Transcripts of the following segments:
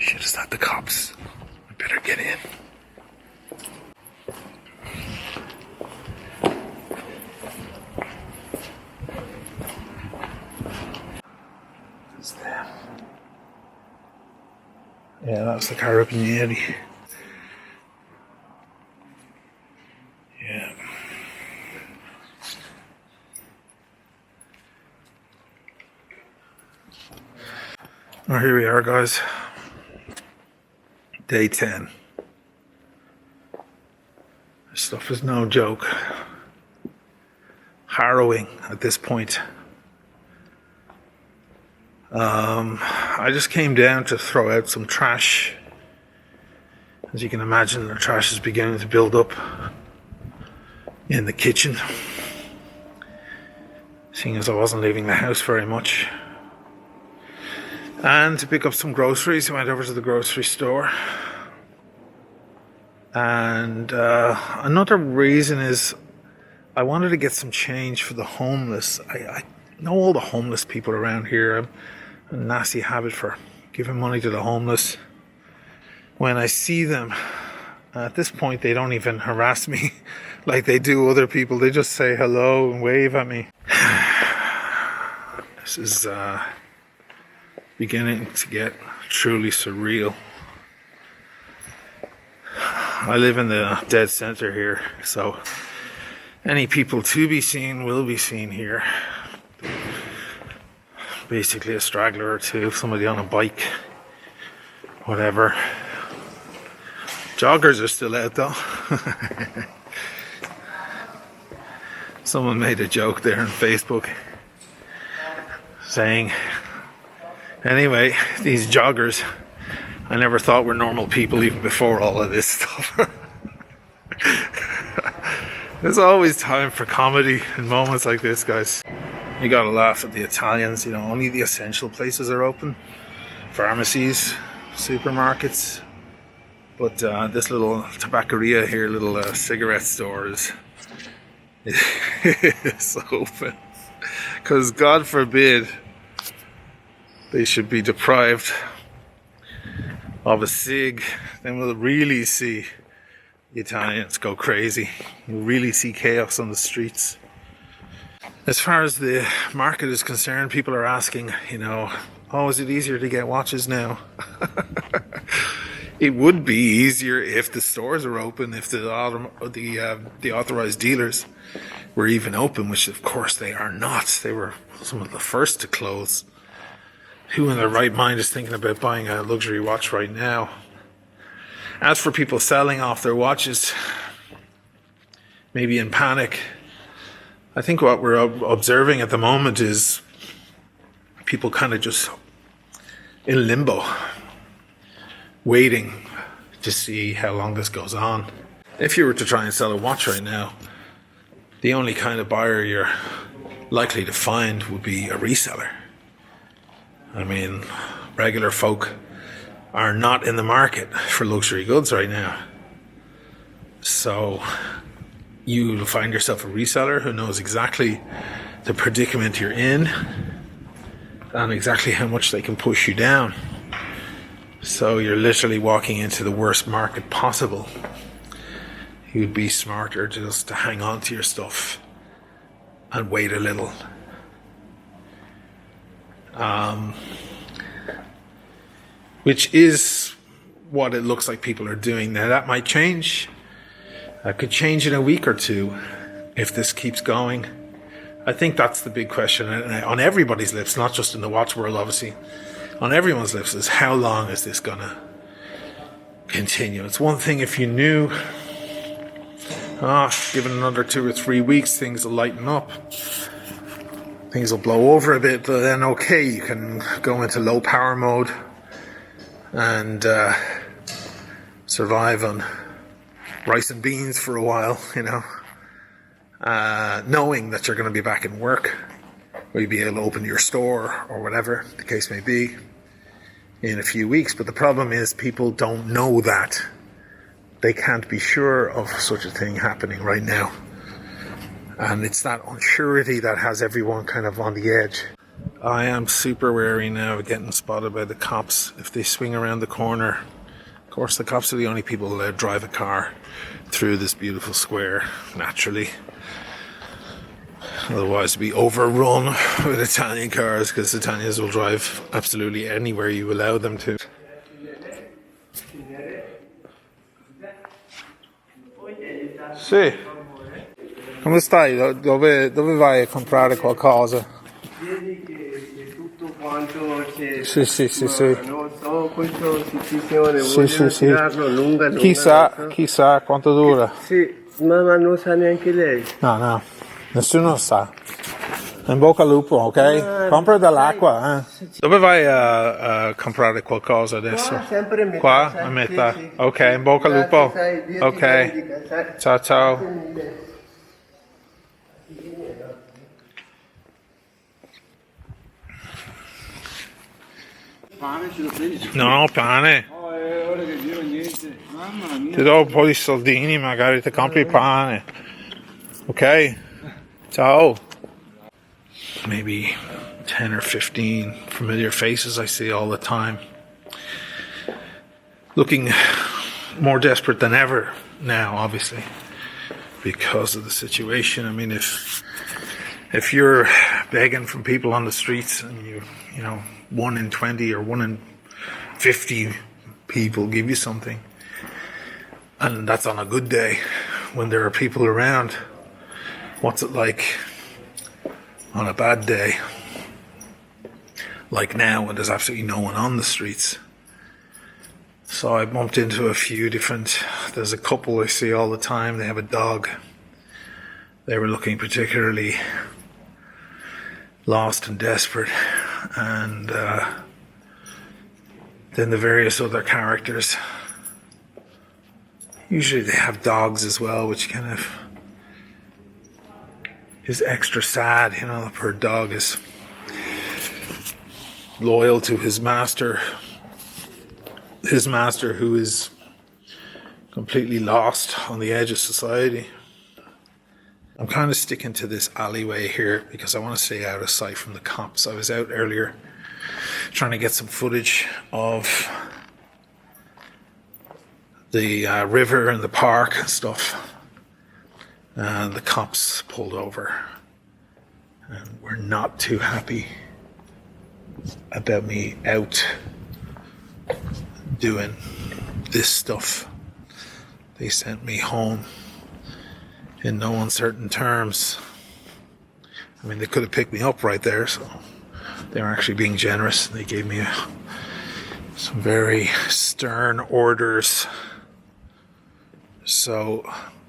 shit, is that the cops? I better get in. It's them. Yeah, that's the Carabinieri. Yeah. Well, here we are, guys. Day 10. This stuff is no joke. Harrowing at this point. I just came down to throw out some trash. As you can imagine, the trash is beginning to build up in the kitchen. Seeing as I wasn't leaving the house very much. And to pick up some groceries, I went over to the grocery store. And another reason is I wanted to get some change for the homeless. I know all the homeless people around here. I'm a nasty habit for giving money to the homeless. When I see them, at this point they don't even harass me like they do other people. They just say hello and wave at me. This is beginning to get truly surreal. I live in the dead center here, so any people to be seen will be seen here. Basically a straggler or two, somebody on a bike, whatever. Joggers are still out though. Someone made a joke there on Facebook saying, anyway, these joggers I never thought were normal people even before all of this stuff. There's always time for comedy in moments like this, guys. You gotta laugh at the Italians, you know, only the essential places are open. Pharmacies, supermarkets. But this little tabacceria here, little cigarette store is open. Because God forbid they should be deprived of a cig. Then we'll really see the Italians go crazy. You'll really see chaos on the streets. As far as the market is concerned, people are asking, you know, oh, is it easier to get watches now? It would be easier if the stores are open, if the authorized dealers were even open, which of course they are not. They were some of the first to close. Who in their right mind is thinking about buying a luxury watch right now? As for people selling off their watches, maybe in panic, I think what we're observing at the moment is people kind of just in limbo, waiting to see how long this goes on. If you were to try and sell a watch right now, the only kind of buyer you're likely to find would be a reseller. I mean, regular folk are not in the market for luxury goods right now. So you'll find yourself a reseller who knows exactly the predicament you're in and exactly how much they can push you down. So you're literally walking into the worst market possible. You'd be smarter just to hang on to your stuff and wait a little. Which is what it looks like people are doing now. That might change. That could change in a week or two if this keeps going. I think that's the big question on everybody's lips, not just in the watch world, obviously. On everyone's lips is, how long is this gonna continue? It's one thing if you knew, given another 2 or 3 weeks, things will lighten up. Things will blow over a bit, but then okay, you can go into low power mode and survive on rice and beans for a while, you know, knowing that you're going to be back in work, or you'll be able to open your store or whatever the case may be in a few weeks. But the problem is people don't know that. They can't be sure of such a thing happening right now. And it's that unsurety that has everyone kind of on the edge. I am super wary now of getting spotted by the cops if they swing around the corner. Of course, the cops are the only people allowed to drive a car through this beautiful square, naturally. Otherwise, it'd be overrun with Italian cars, because Italians will drive absolutely anywhere you allow them to. Sì. Come stai? Dove vai a comprare qualcosa? Vedi che tutto quanto c'è. Sì, sì, sì, sì. Non so questa situazione, Sì, vogliono sì, sì. tirarlo lunga. Chissà quanto dura. Sì, ma non sa neanche lei. No, nessuno sa. In bocca al lupo, ok? Compra dell'acqua, eh? Dove vai a comprare qualcosa adesso? Qua, sempre a metà. Qua? A metà? Sì, sì. Ok, in bocca al lupo. Sai, Dio ti Ok. benedica, sai. Ciao, ciao. Grazie mille. Pane ce lo prendi? No, pane. Ora che giro niente. Mamma mia. Ti do un po' di soldini, magari ti compri pane. Ok? Ciao. Maybe 10 or 15 familiar faces I see all the time. Looking more desperate than ever now, obviously, because of the situation. I mean, if you're begging from people on the streets and you know, 1 in 20 or 1 in 50 people give you something, and that's on a good day when there are people around, what's it like on a bad day, like now when there's absolutely no one on the streets? So I bumped into a few different, there's a couple I see all the time, they have a dog. They were looking particularly lost and desperate, and then the various other characters, usually they have dogs as well, which kind of is extra sad. You know, the poor dog is loyal to his master who is completely lost on the edge of society. I'm kind of sticking to this alleyway here because I want to stay out of sight from the cops. I was out earlier trying to get some footage of the river and the park and stuff, and the cops pulled over and were not too happy about me out doing this stuff. They sent me home in no uncertain terms. I mean, they could have picked me up right there, so they were actually being generous. They gave me some very stern orders. So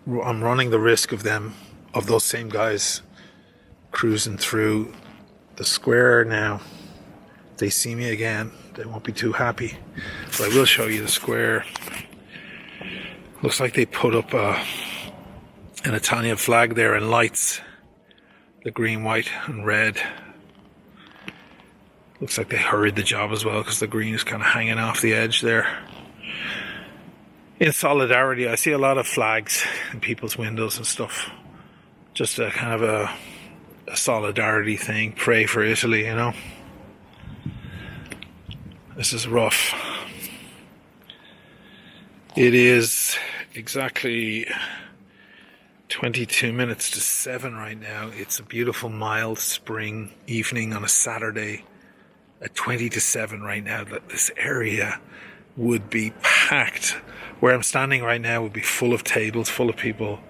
I'm running the risk of those same guys cruising through the square now. If they see me again, they won't be too happy. But I will show you the square. Looks like they put up an Italian flag there and lights. The green, white and red. Looks like they hurried the job as well because the green is kind of hanging off the edge there. In solidarity, I see a lot of flags in people's windows and stuff. Just a kind of a solidarity thing. Pray for Italy, you know. This is rough. It is exactly 22 minutes to 7 right now. It's a beautiful, mild spring evening on a Saturday at 20 to 7 right now. This area would be packed. Where I'm standing right now would be full of tables, full of people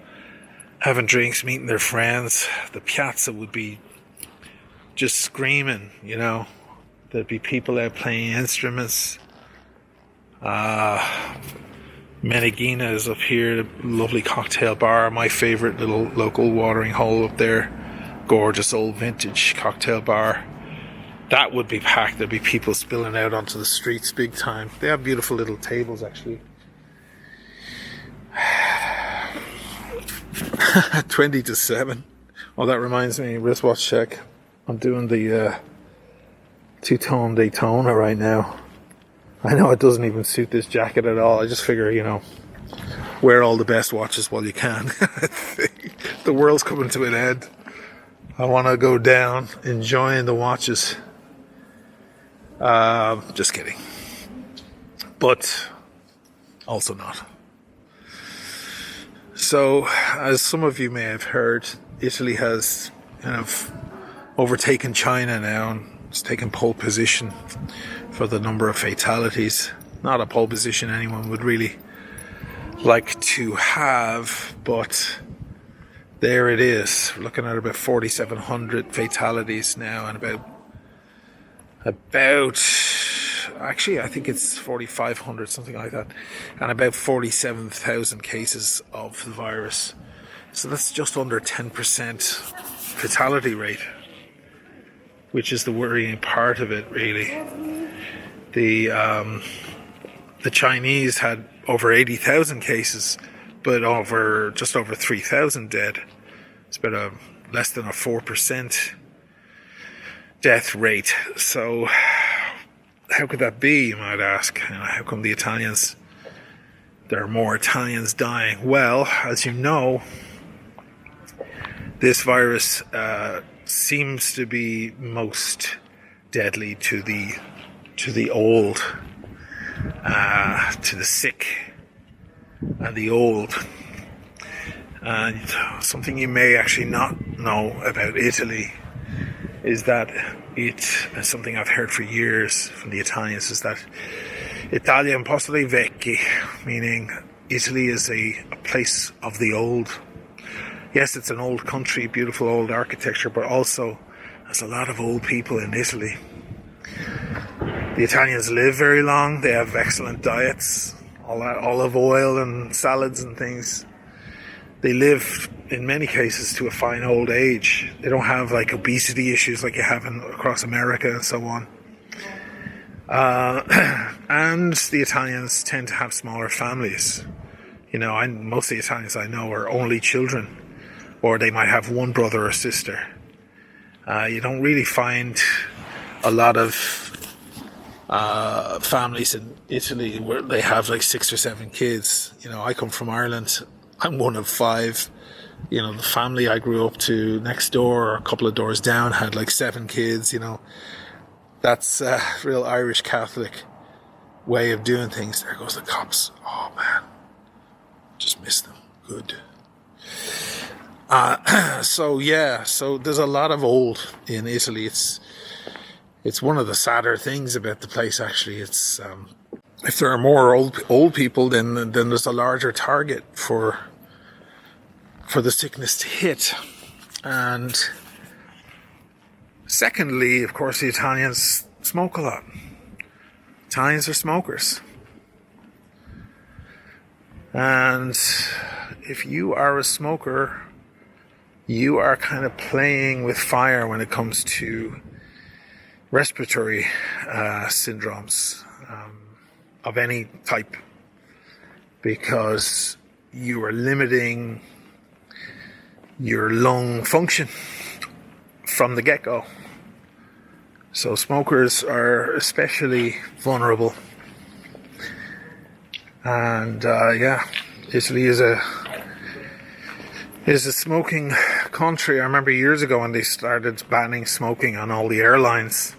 having drinks, meeting their friends. The piazza would be just screaming, you know. There'd be people out playing instruments. Meneghina is up here, the lovely cocktail bar, my favourite little local watering hole up there. Gorgeous old vintage cocktail bar. That would be packed. There'd be people spilling out onto the streets big time. They have beautiful little tables actually. 20 to 7. Oh, that reminds me, wristwatch check. I'm doing the two-tone Daytona right now. I know it doesn't even suit this jacket at all. I just figure, you know, wear all the best watches while you can. The world's coming to an end. I want to go down enjoying the watches Just kidding. But also not. So, as some of you may have heard, Italy has kind of overtaken China now and it's taken pole position for the number of fatalities. Not a pole position anyone would really like to have, but there it is. We're looking at about 4,700 fatalities now, and about actually I think it's 4,500, something like that, and about 47,000 cases of the virus. So that's just under 10% fatality rate, which is the worrying part of it, really. The Chinese had over 80,000 cases, but just over 3,000 dead. It's about less than a 4% death rate. So how could that be, you might ask? How come there are more Italians dying? Well, as you know, this virus seems to be most deadly to the old, to the sick and the old. And something you may actually not know about Italy is that and something I've heard for years from the Italians, is that Italia impossibly vecchi, meaning Italy is a place of the old. Yes, it's an old country, beautiful old architecture, but also there's a lot of old people in Italy. The Italians live very long, they have excellent diets, all that olive oil and salads and things. They live, in many cases, to a fine old age. They don't have like obesity issues like you have across America and so on. And the Italians tend to have smaller families. Most of the Italians I know are only children, or they might have one brother or sister. You don't really find a lot of families in Italy where they have like 6 or 7 kids. I come from Ireland. I'm one of 5. The family I grew up to next door, or a couple of doors down, had like 7 kids. That's a real Irish Catholic way of doing things. There goes the cops. Oh man, just missed them. Good. So there's a lot of old in Italy. It's one of the sadder things about the place, actually. It's if there are more old people, then there's a larger target for the sickness to hit. And secondly, of course, the Italians smoke a lot. Italians are smokers. And if you are a smoker, you are kind of playing with fire when it comes to respiratory syndromes of any type, because you are limiting your lung function from the get-go. So smokers are especially vulnerable. And Italy is a smoking country. I remember years ago when they started banning smoking on all the airlines,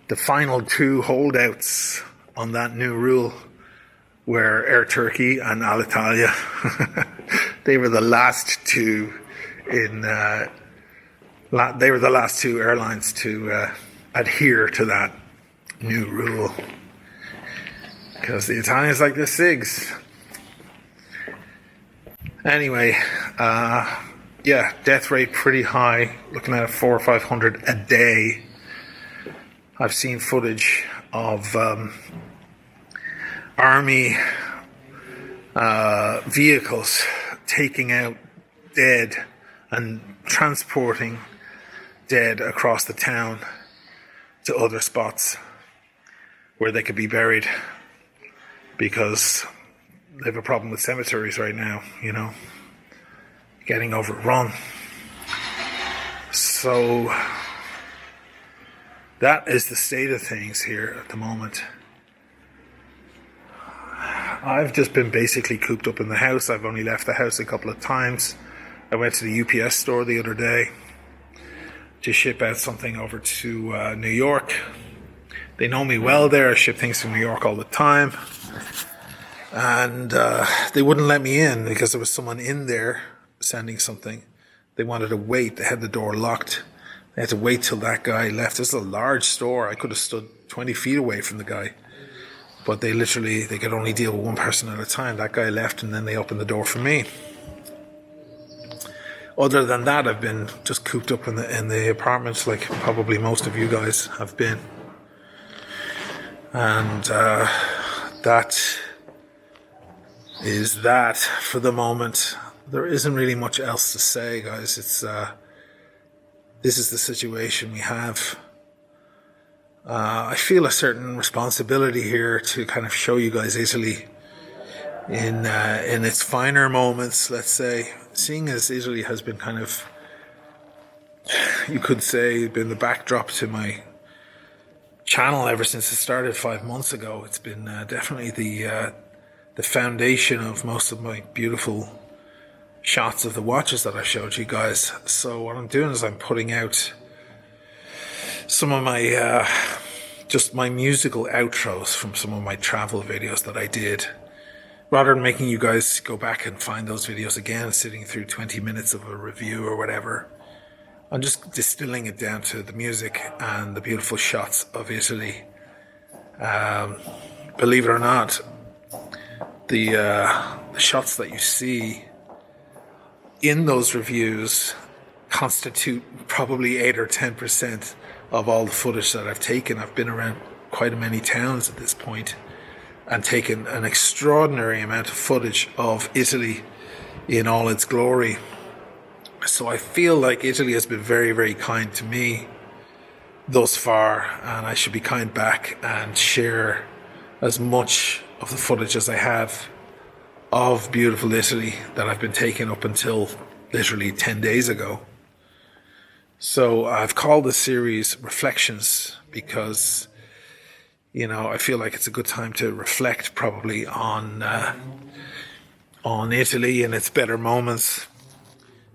the final 2 holdouts on that new rule were Air Turkey and Alitalia. They were the last 2 they were the last 2 airlines to adhere to that new rule, because the Italians like their cigs. Anyway, death rate pretty high, looking at 400 or 500 a day. I've seen footage of army vehicles taking out dead and transporting dead across the town to other spots where they could be buried, because they have a problem with cemeteries right now, getting overrun. So that is the state of things here at the moment. I've just been basically cooped up in the house. I've only left the house a couple of times. I went to the UPS store the other day to ship out something over to New York. They know me well there. I ship things from New York all the time. And they wouldn't let me in because there was someone in there sending something. They wanted to wait. They had the door locked. They had to wait till that guy left. This is a large store. I could have stood 20 feet away from the guy. But they could only deal with one person at a time. That guy left and then they opened the door for me. Other than that, I've been just cooped up in the apartment like probably most of you guys have been. And that is that for the moment. There isn't really much else to say, guys. This is the situation we have. I feel a certain responsibility here to kind of show you guys Italy in its finer moments, let's say. Seeing as Italy has been kind of, you could say, been the backdrop to my channel ever since it started 5 months ago. It's been definitely the foundation of most of my beautiful shots of the watches that I showed you guys. So what I'm doing is I'm putting out some of my just my musical outros from some of my travel videos that I did, rather than making you guys go back and find those videos again, sitting through 20 minutes of a review or whatever. I'm just distilling it down to the music and the beautiful shots of Italy. Believe it or not, the shots that you see in those reviews constitute probably 8 or 10% of all the footage that I've taken. I've been around quite many towns at this point and taken an extraordinary amount of footage of Italy in all its glory. So I feel like Italy has been very, very kind to me thus far, and I should be kind back and share as much of the footage as I have of beautiful Italy that I've been taking up until literally 10 days ago. So I've called this series Reflections because, I feel like it's a good time to reflect probably on Italy and its better moments.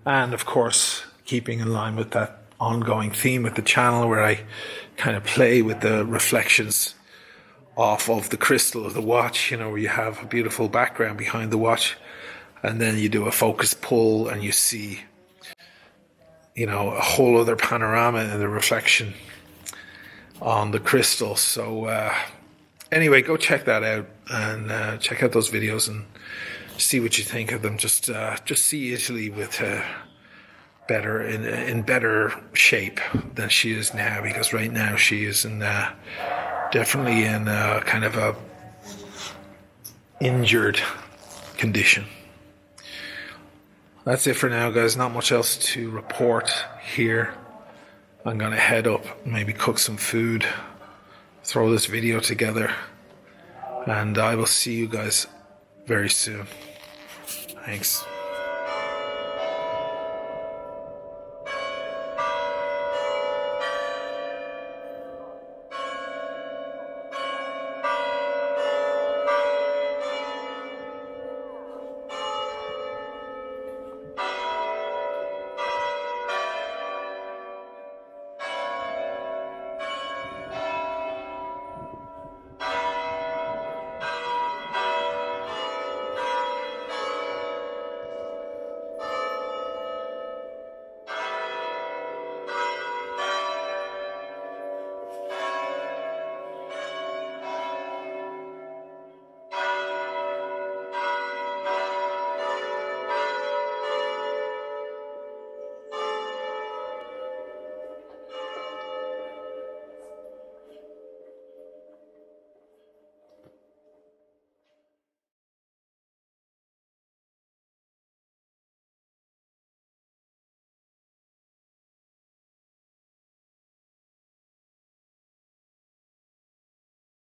And of course, keeping in line with that ongoing theme with the channel where I kind of play with the reflections off of the crystal of the watch, where you have a beautiful background behind the watch and then you do a focus pull and you see, a whole other panorama in the reflection on the crystal. So anyway, go check that out and check out those videos and see what you think of them. Just see Italy with better in better shape than she is now, because right now she is definitely in kind of a injured condition. That's it for now, guys. Not much else to report here. I'm gonna head up, maybe cook some food, throw this video together, and I will see you guys very soon. Thanks.